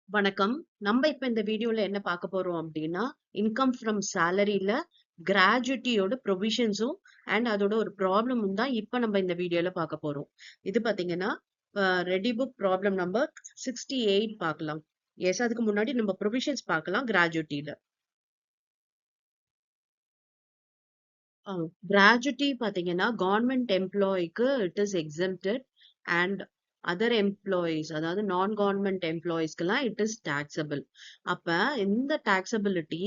வணக்கம். நம்ம இப்ப இந்த வீடியோல என்ன பார்க்க போறோம் அப்படின்னா, இன்கம் ஃப்ரம் சேலரில கிராஜுவிட்டியோட ப்ரொவிஷன்ஸும் அண்ட் அதோட ஒரு ப்ராப்ளமும் தான் இப்ப நம்ம இந்த வீடியோல பார்க்க போறோம். இது பாத்தீங்கன்னா, ரெடி புக் ப்ராப்ளம் நம்பர் 68 பார்க்கலாம். எஸ், அதுக்கு முன்னாடி நம்ம ப்ரொவிஷன்ஸ் பார்க்கலாம் கிராஜுவிட்டில. கிராஜுவிட்டி பாத்தீங்கன்னா, கவர்ன்மெண்ட் எம்ப்ளாயிக்கு it is exempted and other employees அதாவது நான் கவர்ன்மெண்ட் எம்ப்ளாயீஸ்க்கெல்லாம் இட் இஸ் டாக்ஸபிள். அப்ப இந்த டாக்ஸபிலிட்டி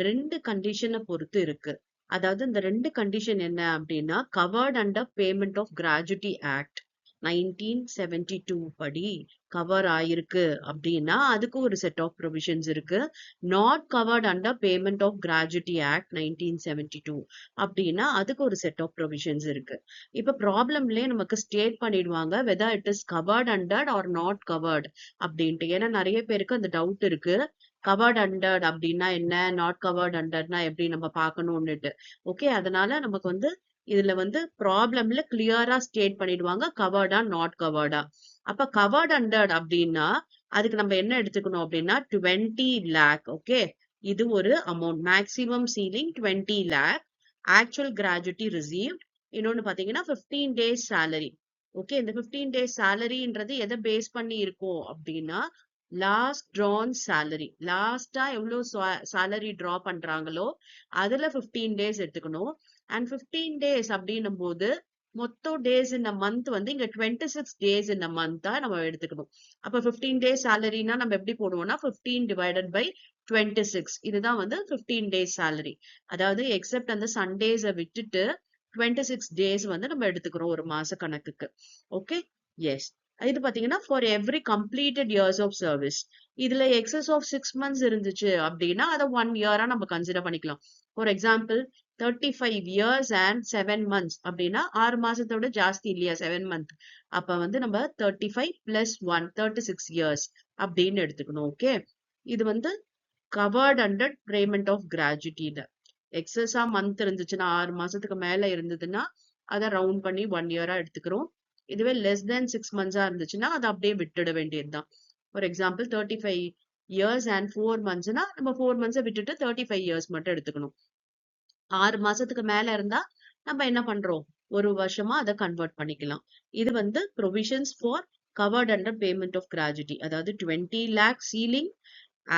ரெண்டு கண்டிஷனை பொறுத்து இருக்கு. அதாவது இந்த ரெண்டு கண்டிஷன் என்ன அப்படின்னா, covered under payment of gratuity act 1972 படி கவர் ஆயிருக்கு அப்படின்னா அதுக்கு ஒரு செட் ஆஃப் ப்ரொவிஷன்ஸ் இருக்கு. Not covered under payment of gratuity act 1972 அப்படின்னா அதுக்கு ஒரு செட் ஆஃப் ப்ரொவிஷன்ஸ் இருக்கு. இப்ப ப்ராப்ளம்லயே நமக்கு ஸ்டேட் பண்ணிடுவாங்க whether it is covered under or not covered அப்படின்ட்டு. ஏன்னா நிறைய பேருக்கு அந்த டவுட் இருக்கு. கவர்ட் அண்டர் அப்படின்னா என்ன, நாட் கவர்ட் அண்டர்னா எப்படி நம்ம பார்க்கணும்னுட்டு. ஓகே, அதனால நமக்கு இதுல ப்ராப்ளம்ல கிளியரா ஸ்டேட் பண்ணிடுவாங்க கவர்டா நாட் கவர்டா. அப்ப கவர்ட் அண்டர் அப்படின்னா அதுக்கு நம்ம என்ன எடுத்துக்கணும் அப்படின்னா 20 lakh. ஓகே, இது ஒரு amount, maximum ceiling 20 lakh. Actual gratuity received. இன்னொன்னு பாத்தீங்கன்னா 15 days salary. ஓகே, இந்த 15 days salaryன்றது எதை பேஸ் பண்ணி இருக்கும் அப்படின்னா லாஸ்ட் ட்ரான் salary. லாஸ்டா எவ்வளவு salary டிரா பண்றாங்களோ அதுல 15 days எடுத்துக்கணும். அண்ட் 15 days அப்படின்னும் போது மொத்தம் டேஸ் இந்த மந்த் இங்க 26 days இந்த மந்த்தா நம்ம எடுத்துக்கணும். அப்ப 15 days salaryனா நம்ம எப்படி போடுவோம்னா 15 divided by 26. இதுதான் 15 days salary. அதாவது எக்ஸெப்ட் அந்த சண்டேஸை விட்டுட்டு 26 days நம்ம எடுத்துக்கிறோம் ஒரு மாச கணக்குக்கு. Okay, yes. இது பாத்தீங்கன்னா for every completed years of service. இதுல எக்ஸஸ் ஆஃப் 6 months இருந்துச்சு அப்படின்னா அதை 1 year நம்ம கன்சிடர் பண்ணிக்கலாம். For example 35 years and 7 months அப்படின்னா 6 மாசத்தோட ஜாஸ்தி இல்லையா 7 month. அப்ப நம்ம 35 plus 1 36 years அப்படின்னு எடுத்துக்கணும். ஓகே, இது கவர்ட் அண்டர் பேமெண்ட் ஆஃப் கிராஜுவிட்டில. எக்ஸஸா மந்த் இருந்துச்சுன்னா 6 மாசத்துக்கு மேல இருந்ததுன்னா அதை ரவுண்ட் பண்ணி 1 year எடுத்துக்கிறோம். இதுவே லெஸ் தென் 6 months இருந்துச்சுன்னா அதை அப்படியே விட்டுட வேண்டியதுதான். ஃபார் எக்ஸாம்பிள் 35 years and 4 monthsனா நம்ம 4 months விட்டுட்டு 35 years மட்டும் எடுத்துக்கணும். 6 மாசத்துக்கு மேல இருந்தா நம்ம என்ன பண்றோம், ஒரு வருஷமா அதை கன்வெர்ட் பண்ணிக்கலாம். இது provisions for covered under payment of gratuity. அதாவது 20 lakh ceiling,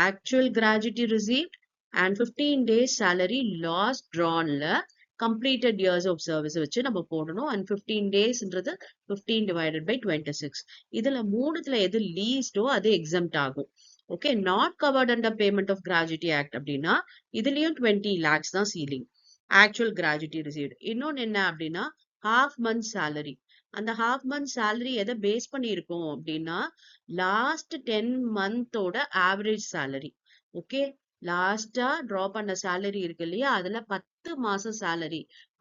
actual gratuity received and 15 days salary last ட்ரான்ல completed years of service வச்சு நம்ம போடணும். அண்ட் 15 daysன்றது 15 divided by 26. இதுல மூணுத்துல எது லீஸ்டோ அது எக்ஸம்ட் ஆகும். Okay, not covered under payment of gratuity act அப்படின்னா இதுலயும் 20 lakhs தான் சீலிங், ஆக்சுவல் கிராஜுவிட்டி ரிசீவ்ட். இன்னொன்னு என்ன அப்படின்னா half month salary. அந்த half month salary எதை பேஸ் பண்ணி இருக்கும் அப்படின்னா லாஸ்ட் 10 monthோட ஆவரேஜ் salary. ஓகே, லாஸ்டா டிரா பண்ண salary இருக்கு இல்லையா அதுல 10 மாசம் salary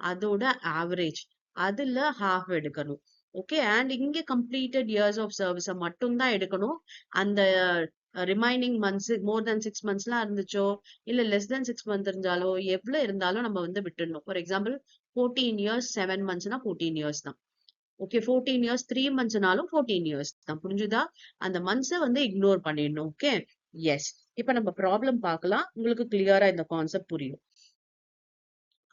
அதோட ஆவரேஜ் அதுல half எடுக்கணும். ஓகே, அண்ட் இங்க கம்ப்ளீட்டட் இயர்ஸ் ஆஃப் சர்வீஸ மட்டும் தான் எடுக்கணும். அந்த ரிமைனிங் மந்த்ஸ் மோர் தென் 6 monthsலாம் இருந்துச்சோ இல்ல லெஸ் தென் 6 months இருந்தாலோ எவ்வளவு இருந்தாலும் நம்ம விட்டுடணும். ஃபார் எக்ஸாம்பிள் 14 years 7 monthsனா 14 years தான். ஓகே, 14 years 3 monthsனாலும் 14 years தான். புரிஞ்சுதா? அந்த மந்த்ஸை இக்னோர் பண்ணிடணும். Okay, yes. இப்ப நம்ம ப்ராப்ளம் பார்க்கலாம், உங்களுக்கு கிளியரா இந்த கான்செப்ட் புரியும்.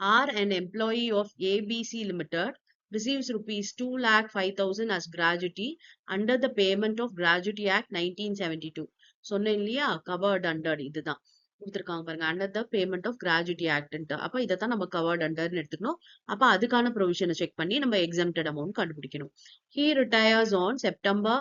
Are an employee of ABC Limited receives rupees 2,05,000 as gratuity under the Payment of Gratuity Act 1972. சொன்னேன் இல்லையா, கவர்ட் அண்டர் இதுதான் கொடுத்துருக்காங்க பாருங்க, under the payment of gratuity act. அப்ப இதைத்தான் நம்ம கவர்ட் அண்டர்னு எடுத்துக்கணும். அப்ப அதுக்கான ப்ரொவிஷனை செக் பண்ணி நம்ம எக்ஸம்டட் அமௌண்ட் கண்டுபிடிக்கணும். He retires on September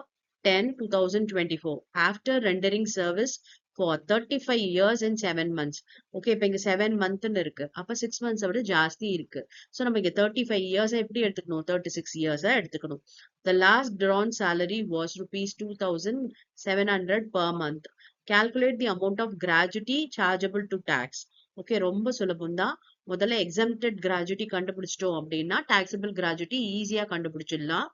10, 2024 after rendering service for 35 years and 7 months. Okay, இப்ப இங்க 7 monthன்னு இருக்கு. அப்ப 6 months விட ஜாஸ்தி இருக்கு. சோ நம்ம இங்க 35 years எப்படி எடுத்துக்கணும், 36 years எடுத்துக்கணும். The last drawn salary was rupees 2,700 per month. Calculate the amount of gratuity chargeable to tax. Okay, ரொம்ப சுலபம் தான். முதல்ல எக்ஸம்டட் கிராஜுவிட்டி கண்டுபிடிச்சிட்டோம் அப்படின்னா டாக்ஸபிள் கிராஜுவிட்டி ஈஸியா கண்டுபிடிச்சிடலாம்.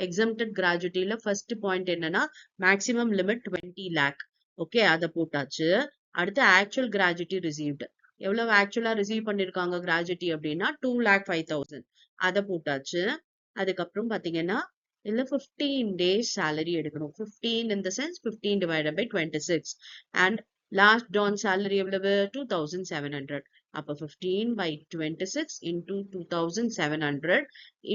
எக்ஸம்டட் கிராஜுவிட்டில ஃபர்ஸ்ட் பாயிண்ட் என்னன்னா மேக்ஸிமம் லிமிட் 20 lakh. ஓகே, அதை போட்டாச்சு. அடுத்து ஆக்சுவல் கிராஜுவிட்டி ரிசீவ்டு, எவ்வளவு ஆக்சுவலா ரிசீவ் பண்ணிருக்காங்க கிராஜுவிட்டி அப்படின்னா 2,05,000, அதை போட்டாச்சு. அதுக்கப்புறம் பாத்தீங்கன்னா இல்ல 15 days salary எடுக்கணும். 15 in the sense 15 divided by 26. And last dawn salary எவ்வளவு? 2700. அப்ப 15 by 26 into 2700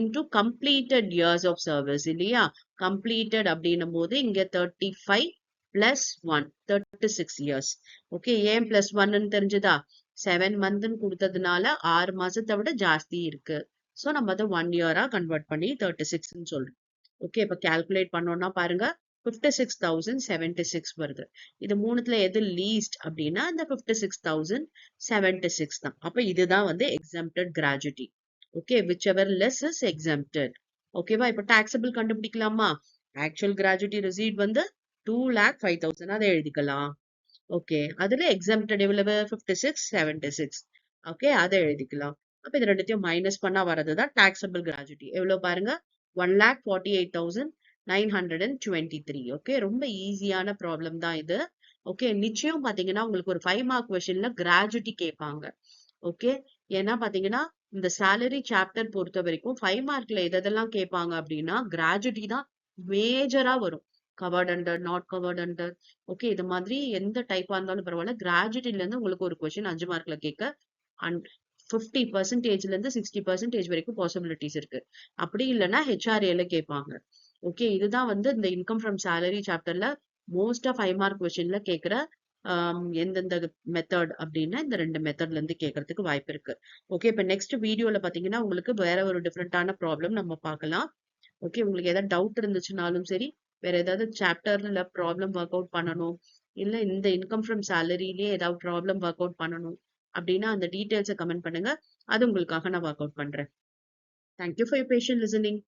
into completed years of service இல்லையா? completed அப்படின்னும் போது இங்க 35 plus 1 36 years. ஓகே, ஏன் plus 1 ன்னு தெரிஞ்சுதா? 7 month ன்னு கொடுத்ததுனால 6 மாசத்தை விட ஜாஸ்தி இருக்கு. சோ நம்ம அதை 1 year-ஆ convert பண்ணி 36 ன்னு சொல்றோம். ஓகே, இப்ப கால்குலேட் பண்ணோம்னா பாருங்க 56,076 வருது. இது மூணுத்துல எது லீஸ்ட் அப்படின்னா இந்த 56,076 தான். அப்ப இதுதான் வந்து exempted gratuity. Okay, whichever less is exempted. ஓகேவா? இப்ப taxable கண்டுபிடிக்கலாமா? actual gratuity received வந்து 2,05,000 அதை எழுதிக்கலாம். ஓகே, அதுல exempted எவ்வளவு? 56,76. ஓகே, அதை எழுதிக்கலாம். அப்ப இது ரெண்டுத்தையும் மைனஸ் பண்ணா வரதுதான் taxable gratuity. எவ்வளவு பாருங்க? 1,48,923. ஓகே, ரொம்ப ஈஸியான ப்ராப்ளம் தான் இது. ஓகே, நிச்சயம் பாத்தீங்கன்னா உங்களுக்கு ஒரு 5 மார்க் கொஸ்டின்ல கிராஜுவிட்டி கேட்பாங்க. ஓகே, ஏன்னா பாத்தீங்கன்னா இந்த salary சாப்டர் பொறுத்த வரைக்கும் 5 மார்க்ல எதெல்லாம் கேட்பாங்க அப்படின்னா கிராஜுவிட்டி தான் மேஜரா வரும். Covert under, not covered under. Okay, இது மாதிரி எந்த டைப்பா இருந்தாலும் பரவாயில்ல, கிராஜுவிட்டில இருந்து உங்களுக்கு ஒரு கொஸ்டின் 5 மார்க்ல கேட்க 50%ல இருந்து 60% வரைக்கும் பாசிபிலிட்டிஸ் இருக்கு. அப்படி இல்லைன்னா ஹெச்ஆர்ஏல கேட்பாங்க. ஓகே, இதுதான் வந்து இந்த இன்கம் ஃப்ரம் salary சாப்டர்ல மோஸ்ட் ஆஃப் 5 மார்க் கொஸ்டின்ல கேட்கிற எந்தெந்த மெத்தட் அப்படின்னா இந்த 2 மெத்தட்ல இருந்து கேட்கறதுக்கு வாய்ப்பு இருக்கு. ஓகே, இப்ப நெக்ஸ்ட் வீடியோல பாத்தீங்கன்னா உங்களுக்கு வேற ஒரு டிஃப்ரெண்டான ப்ராப்ளம் நம்ம பார்க்கலாம். ஓகே, உங்களுக்கு ஏதாவது டவுட் இருந்துச்சுனாலும் சரி, வேற ஏதாவது சாப்டர்ல ப்ராப்ளம் ஒர்க் அவுட் பண்ணணும், இல்ல இந்த இன்கம் ஃப்ரம் சேலரியிலேயே ஏதாவது ப்ராப்ளம் ஒர்க் அவுட் பண்ணணும் அப்படின்னா அந்த டீடைல்ஸை கமெண்ட் பண்ணுங்க. அது உங்களுக்காக நான் ஒர்க் அவுட் பண்றேன். Thank you for your patient listening.